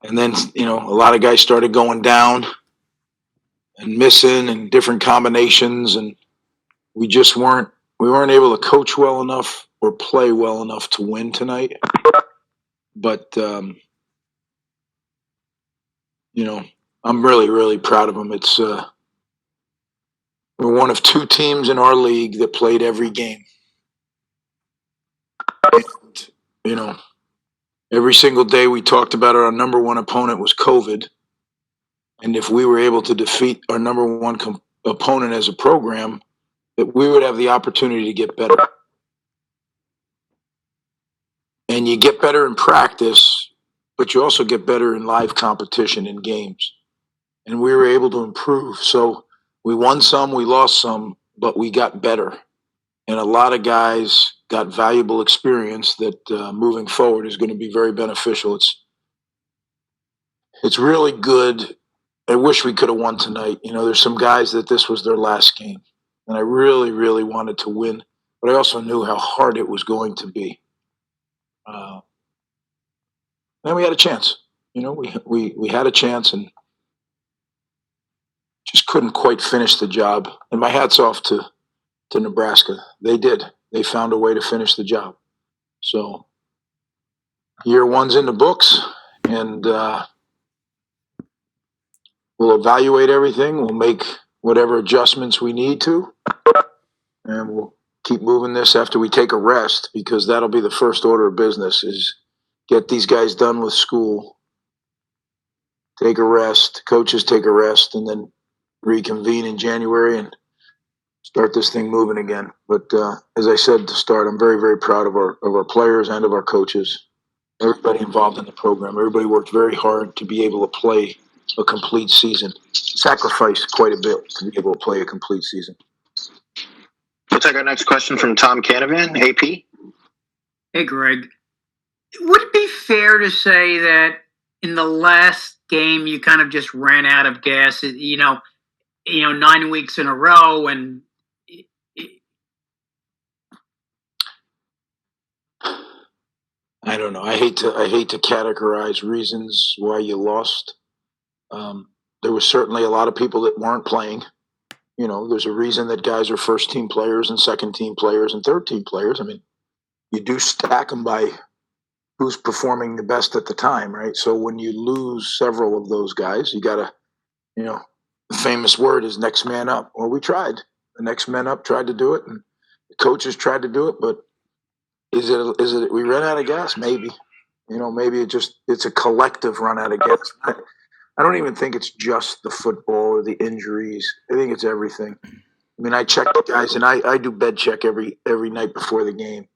And then, a lot of guys started going down and missing and different combinations. And we weren't able to coach well enough or play well enough to win tonight. But, I'm really, really proud of them. It's, we're one of two teams in our league that played every game. And, every single day we talked about our number one opponent was COVID. And if we were able to defeat our number one opponent as a program, that we would have the opportunity to get better. And you get better in practice, but you also get better in live competition in games. And we were able to improve. So we won some, we lost some, but we got better. And a lot of guys got valuable experience that moving forward is going to be very beneficial. It's really good. I wish we could have won tonight. There's some guys that this was their last game. And I really, really wanted to win. But I also knew how hard it was going to be. Then we had a chance. We had a chance and just couldn't quite finish the job. And my hat's off to Nebraska. They did. They found a way to finish the job. So year one's in the books, and we'll evaluate everything. We'll make whatever adjustments we need to, and we'll keep moving this after we take a rest, because that'll be the first order of business, is get these guys done with school, take a rest, coaches take a rest, and then reconvene in January and start this thing moving again. But as I said to start, I'm very, very proud of our players and of our coaches, everybody involved in the program. Everybody worked very hard to be able to play a complete season, sacrificed quite a bit to be able to play a complete season. We'll take our next question from Tom Canavan, AP. Hey, Greg. Would it be fair to say that in the last game you kind of just ran out of gas, 9 weeks in a row, and I don't know. I hate to categorize reasons why you lost. There was certainly a lot of people that weren't playing. There's a reason that guys are first team players and second team players and third team players. I mean, you do stack them by who's performing the best at the time, right? So when you lose several of those guys, you got to, the famous word is next man up. Well, we tried. The next man up tried to do it, and the coaches tried to do it, but is it we ran out of gas? Maybe. Maybe it's a collective run out of gas. I don't even think it's just the football or the injuries. I think it's everything. I mean, I check the guys, and I do bed check every night before the game.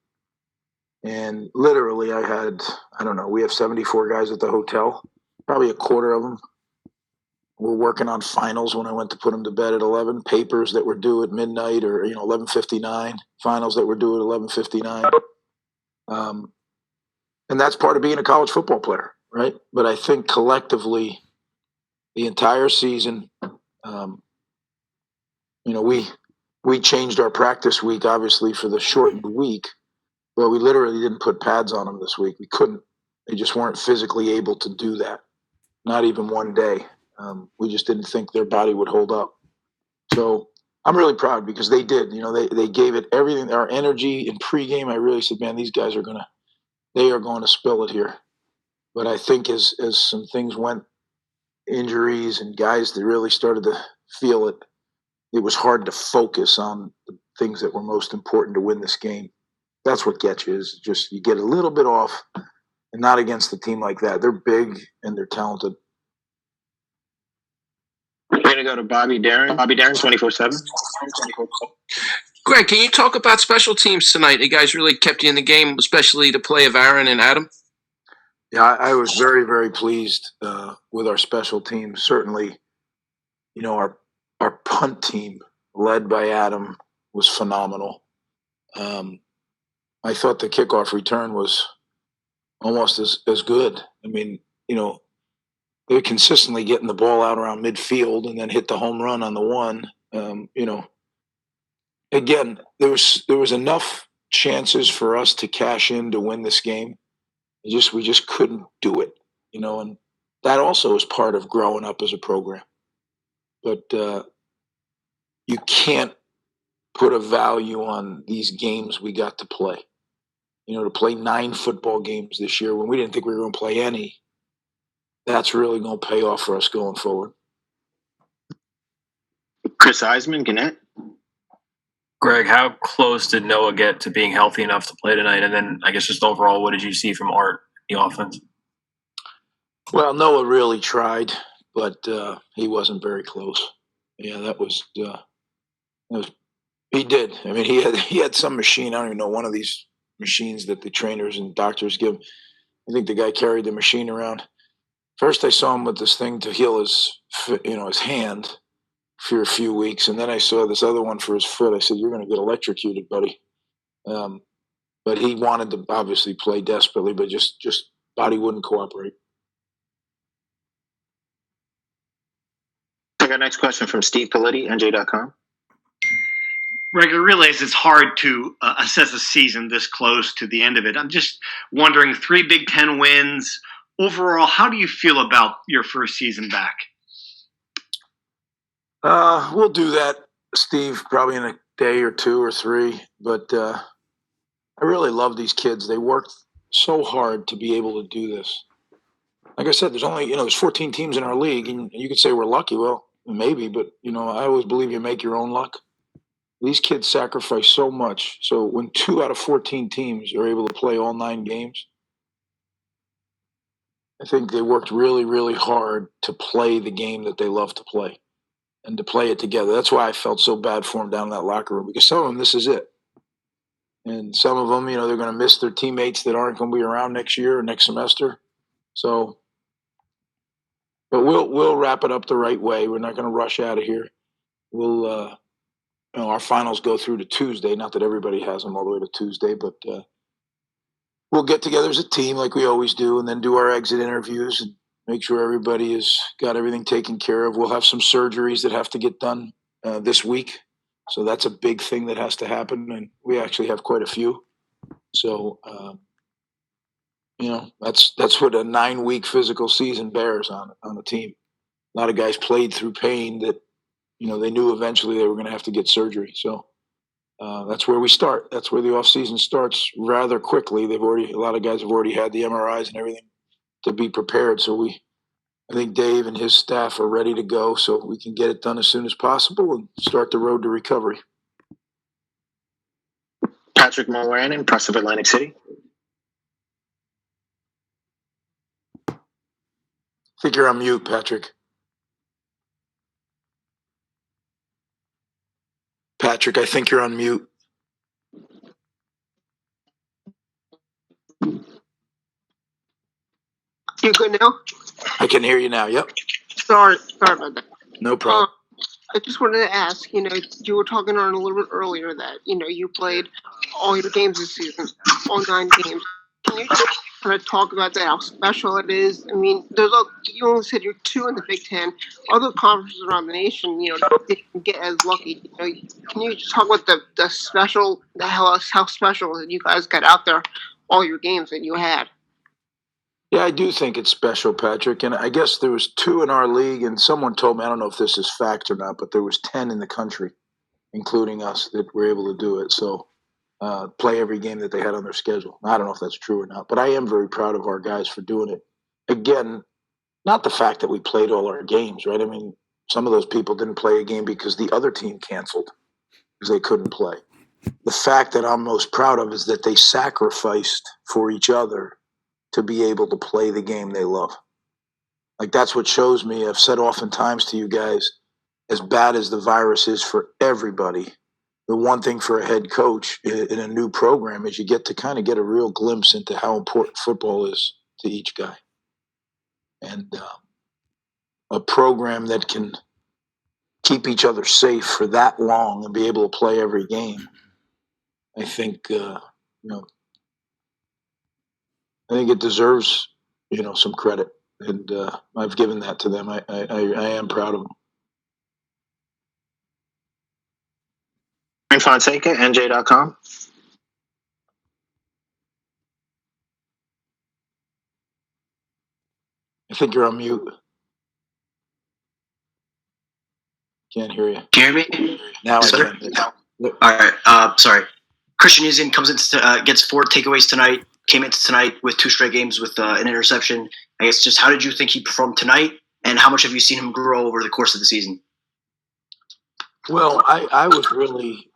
And literally we have 74 guys at the hotel. Probably a quarter of them were working on finals when I went to put them to bed at 11, papers that were due at midnight or, 11:59, finals that were due at 11:59. And that's part of being a college football player, right? But I think collectively, the entire season, we changed our practice week, obviously, for the shortened week, but we literally didn't put pads on them this week. We couldn't. They just weren't physically able to do that, not even one day. We just didn't think their body would hold up. So I'm really proud because they did. They gave it everything. Our energy in pregame, I really said, man, these guys are going to spill it here. But I think as some things went, injuries and guys that really started to feel it, it was hard to focus on the things that were most important to win this game. That's what gets you, is just you get a little bit off, and not against a team like that. They're big and they're talented. We're going to go to Bobby Darin. Bobby Darin, 24/7. Greg, can you talk about special teams tonight? You guys really kept you in the game, especially the play of Aaron and Adam. Yeah, I was very, very pleased with our special teams. Certainly, our punt team, led by Adam, was phenomenal. I thought the kickoff return was almost as good. I mean, they were consistently getting the ball out around midfield and then hit the home run on the one. Again, there was enough chances for us to cash in to win this game. We just couldn't do it, and that also is part of growing up as a program. But you can't put a value on these games we got to play. To play 9 football games this year when we didn't think we were going to play any, that's really going to pay off for us going forward. Chris Eisman, Gannett. Greg, how close did Noah get to being healthy enough to play tonight? And then I guess just overall, what did you see from Art, the offense? Well, Noah really tried, but he wasn't very close. Yeah, that was he did. I mean, he had some machine. I don't even know, one of these machines that the trainers and doctors give. I think the guy carried the machine around. First, I saw him with this thing to heal his hand for a few weeks, and then I saw this other one for his foot. I said, "You're going to get electrocuted, buddy." But he wanted to obviously play desperately, but just body wouldn't cooperate. Take our next question from Steve Politi, NJ.com. Greg, I realize it's hard to assess a season this close to the end of it. I'm just wondering, 3 Big Ten wins. Overall, how do you feel about your first season back? We'll do that, Steve, probably in a day or 2 or 3. But I really love these kids. They worked so hard to be able to do this. Like I said, there's 14 teams in our league, and you could say we're lucky. Well, maybe, but I always believe you make your own luck. These kids sacrifice so much. So when 2 out of 14 teams are able to play all 9 games, I think they worked really, really hard to play the game that they love to play and to play it together. That's why I felt so bad for them down in that locker room, because some of them, this is it. And some of them, they're going to miss their teammates that aren't going to be around next year or next semester. So, but we'll wrap it up the right way. We're not going to rush out of here. We'll, our finals go through to Tuesday. Not that everybody has them all the way to Tuesday, but we'll get together as a team like we always do, and then do our exit interviews and make sure everybody has got everything taken care of. We'll have some surgeries that have to get done this week. So that's a big thing that has to happen, and we actually have quite a few. So, that's what a 9-week physical season bears on the team. A lot of guys played through pain that, they knew eventually they were going to have to get surgery. So that's where we start. That's where the off season starts rather quickly. A lot of guys have already had the MRIs and everything to be prepared. So I think Dave and his staff are ready to go, so we can get it done as soon as possible and start the road to recovery. Patrick Mulranen, Press of Atlantic City. I think you're on mute, Patrick. Patrick, I think you're on mute. You good now? I can hear you now. Yep. Sorry about that. No problem. I just wanted to ask, you were talking on a little bit earlier that, you played all your games this season, all 9 games. Can you just kind of talk about that, how special it is? I mean, you only said you're 2 in the Big Ten. Other conferences around the nation, didn't get as lucky. Can you just talk about how special that you guys got out there, all your games that you had? Yeah, I do think it's special, Patrick. And I guess there was 2 in our league, and someone told me, I don't know if this is fact or not, but there was 10 in the country, including us, that were able to do it. So play every game that they had on their schedule. I don't know if that's true or not, but I am very proud of our guys for doing it. Again, not the fact that we played all our games, right? I mean, some of those people didn't play a game because the other team canceled because they couldn't play. The fact that I'm most proud of is that they sacrificed for each other to be able to play the game they love. Like, that's what shows me. I've said oftentimes to you guys, as bad as the virus is for everybody, the one thing for a head coach in a new program is you get to kind of get a real glimpse into how important football is to each guy. And a program that can keep each other safe for that long and be able to play every game, I think, I think it deserves, some credit, and I've given that to them. I am proud of them. Ryan Fonseca, NJ.com. I think you're on mute. Can't hear you. Can you hear me? Now Is I better? can. All right. Sorry. Christian Izian comes into gets 4 takeaways tonight. Came into tonight with 2 straight games with an interception. I guess just how did you think he performed tonight, and how much have you seen him grow over the course of the season? Well, I was really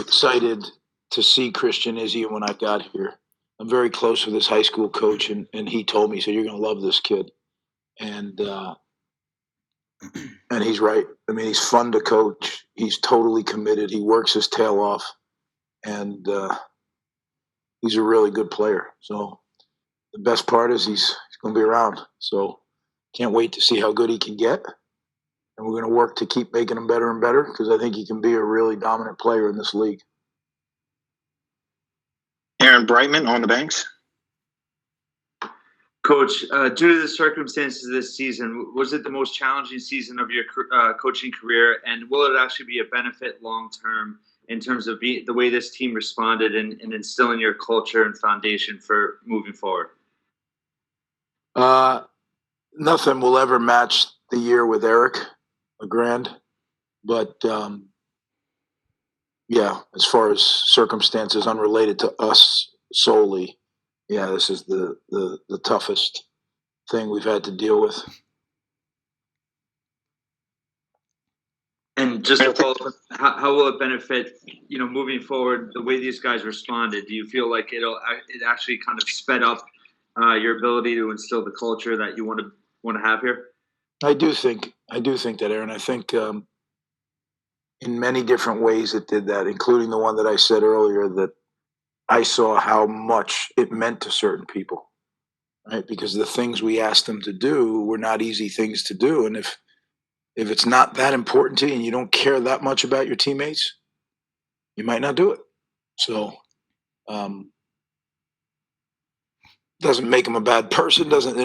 excited to see Christian Izian when I got here. I'm very close with his high school coach, and he told me, he said, "You're going to love this kid." And he's right. I mean, he's fun to coach. He's totally committed. He works his tail off, and he's a really good player. So the best part is he's going to be around. So can't wait to see how good he can get. And we're going to work to keep making him better and better, because I think he can be a really dominant player in this league. Aaron Brightman on the banks. Coach, due to the circumstances of this season, was it the most challenging season of your coaching career? And will it actually be a benefit long term in terms of the way this team responded and instilling your culture and foundation for moving forward? Nothing will ever match the year with Eric LeGrand. But, yeah, as far as circumstances unrelated to us solely, yeah, this is the toughest thing we've had to deal with. And just to follow up, how will it benefit, moving forward, the way these guys responded? Do you feel like it actually kind of sped up your ability to instill the culture that you want to have here? I do think that, Aaron. I think in many different ways it did that, including the one that I said earlier, that I saw how much it meant to certain people, right? Because the things we asked them to do were not easy things to do. And if it's not that important to you and you don't care that much about your teammates, you might not do it. So doesn't make him a bad person. Doesn't,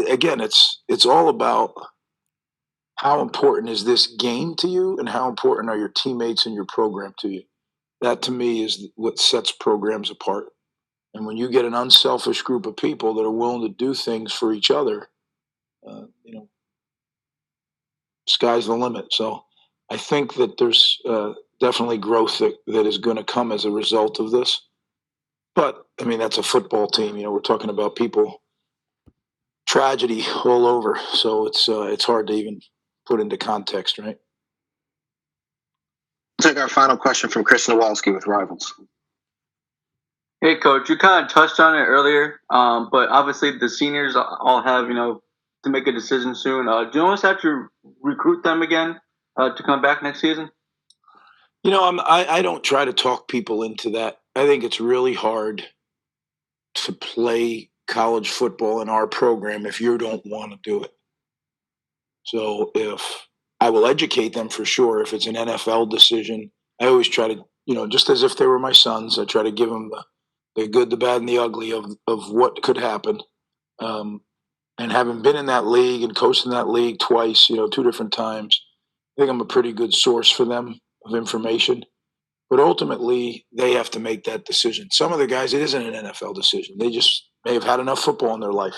again, it's all about how important is this game to you and how important are your teammates and your program to you. That to me is what sets programs apart. And when you get an unselfish group of people that are willing to do things for each other, sky's the limit. So I think that there's definitely growth that is going to come as a result of this. But, I mean, that's a football team. We're talking about people, tragedy all over. So it's hard to even put into context, right? We'll take our final question from Chris Nowalski with Rivals. Hey, Coach, you kind of touched on it earlier, but obviously the seniors all have, to make a decision soon. Do you almost have to recruit them again to come back next season? I don't try to talk people into that. I think it's really hard to play college football in our program if you don't want to do it. So if I will educate them for sure, if it's an NFL decision, I always try to, just as if they were my sons, I try to give them the good, the bad, and the ugly of what could happen. And having been in that league and coached in that league twice, 2 different times, I think I'm a pretty good source for them of information. But ultimately, they have to make that decision. Some of the guys, it isn't an NFL decision. They just may have had enough football in their life.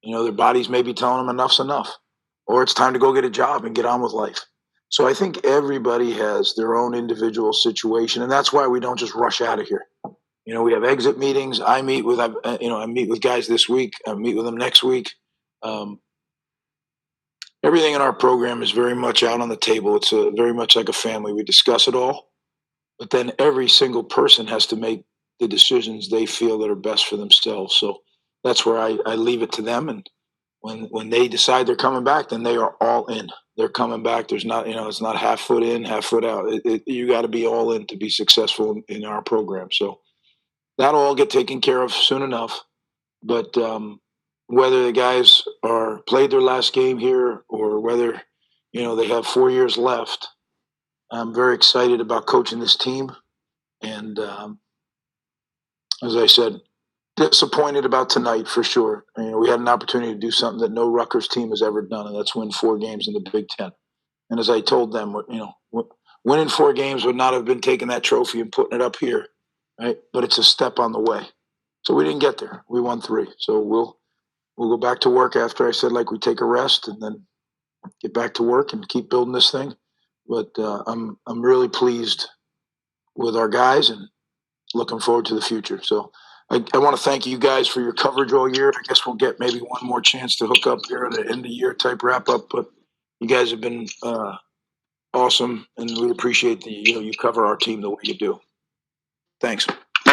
Their bodies may be telling them enough's enough. Or it's time to go get a job and get on with life. So I think everybody has their own individual situation, and that's why we don't just rush out of here. We have exit meetings. I meet with guys this week. I meet with them next week. Everything in our program is very much out on the table. It's very much like a family. We discuss it all, but then every single person has to make the decisions they feel that are best for themselves. So that's where I leave it to them. And when they decide they're coming back, then they are all in. They're coming back. There's not, it's not half foot in, half foot out. You got to be all in to be successful in our program. So that'll all get taken care of soon enough. But whether the guys are played their last game here or whether, they have 4 years left, I'm very excited about coaching this team. And as I said, disappointed about tonight for sure. We had an opportunity to do something that no Rutgers team has ever done, and that's win 4 games in the Big Ten. And as I told them, winning 4 games would not have been taking that trophy and putting it up here, right? But it's a step on the way. So we didn't get there. We won 3. So we'll go back to work after I said like we take a rest and then get back to work and keep building this thing. But I'm really pleased with our guys and looking forward to the future. So I want to thank you guys for your coverage all year. I guess we'll get maybe one more chance to hook up here at an end of year type wrap up. But you guys have been awesome, and we appreciate you cover our team the way you do. Thanks.